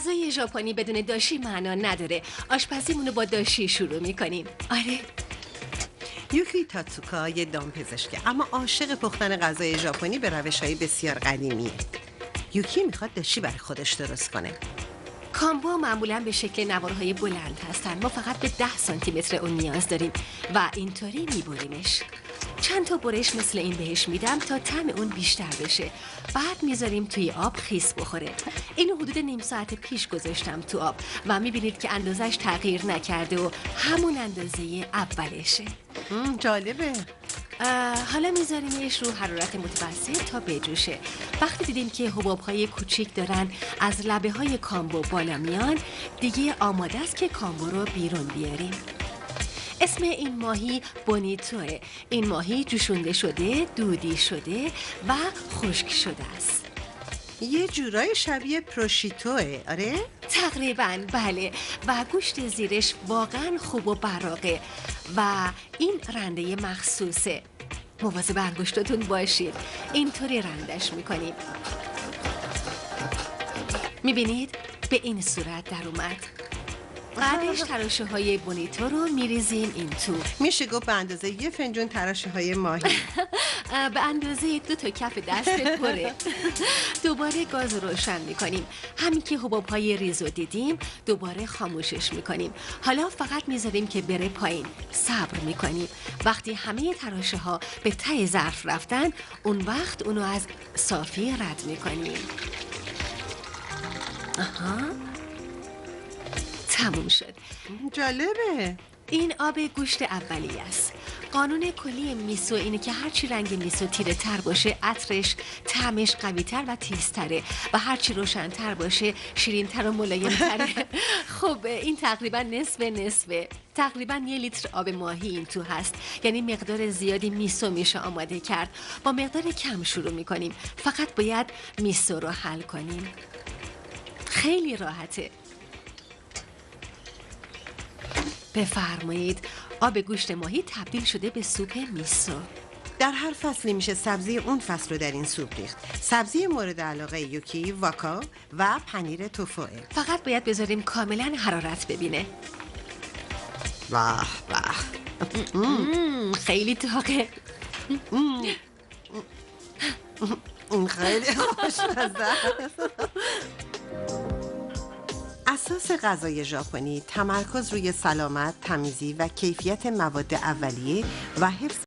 غذای ژاپنی بدون داشی معنا نداره. آشپزیمونو با داشی شروع میکنیم. آره. یوکی تاتسوکا یه دامپزشکه اما عاشق پختن غذای ژاپنی به روش‌های بسیار قدیمیه. یوکی میخواد داشی برای خودش درست کنه. کامبو معمولا به شکل نوارهای بلند هستن. ما فقط به 10 سانتی متر اون نیاز داریم و اینطوری میبریمش. چند تا برش مثل این بهش میدم تا طعم اون بیشتر بشه. بعد میذاریم توی آب خیس بخوره. اینو حدود نیم ساعت پیش گذاشتم تو آب و میبینید که اندازش تغییر نکرده و همون اندازه اولشه. جالبه. حالا میذاریمش رو حرارت متوسط تا بجوشه. وقتی دیدیم که حباب‌های کوچیک دارن از لبه‌های کامبو بالا میان، دیگه آماده است که کامبو رو بیرون بیاریم. اسم این ماهی بونیتوه. این ماهی جوشونده شده، دودی شده و خشک شده است. یه جورای شبیه پروشیتوه، آره؟ تقریباً بله. و گوشت زیرش واقعاً خوب و براقه و این رنده مخصوصه. مواظب انگشتاتون باشید. اینطوری رندش میکنیم. میبینید؟ به این صورت در اومد. بعدش تراشه های بونیتو رو میریزیم این تو. میشه گفت به اندازه یه فنجون تراشه های ماهی. به اندازه 2 تا کف دست پره. دوباره گاز رو روشن میکنیم. همین که حباب های ریزو دیدیم دوباره خاموشش میکنیم. حالا فقط میذاریم که بره پایین. صبر میکنیم. وقتی همه تراشه ها به ته ظرف رفتن اون وقت اونو از صافی رد میکنیم. تموم شد. جالبه. این آب گوشت اولیه است. قانون کلی میسو اینه که هرچی رنگ میسو تیره تر باشه عطرش، طعمش قوی تر و تیزتره و هرچی روشن تر باشه شیرین تر و ملایم تره. خب این تقریبا نصفه. تقریبا 1 لیتر آب ماهی این تو هست. یعنی مقدار زیادی میسو میشه آماده کرد. با مقدار کم شروع میکنیم. فقط باید میسو رو حل کنیم. خیلی راحته. بفرمایید. آب گوشت ماهی تبدیل شده به سوپ میسو. در هر فصلی میشه سبزی اون فصل رو در این سوپ ریخت. سبزی مورد علاقه یوکی واکا و پنیر توفوه. فقط باید بذاریم کاملا حرارت ببینه. واه خیلی داغه. این خیلی خوشمزه است. اساس غذای ژاپنی تمرکز روی سلامت، تمیزی و کیفیت مواد اولیه و حفظ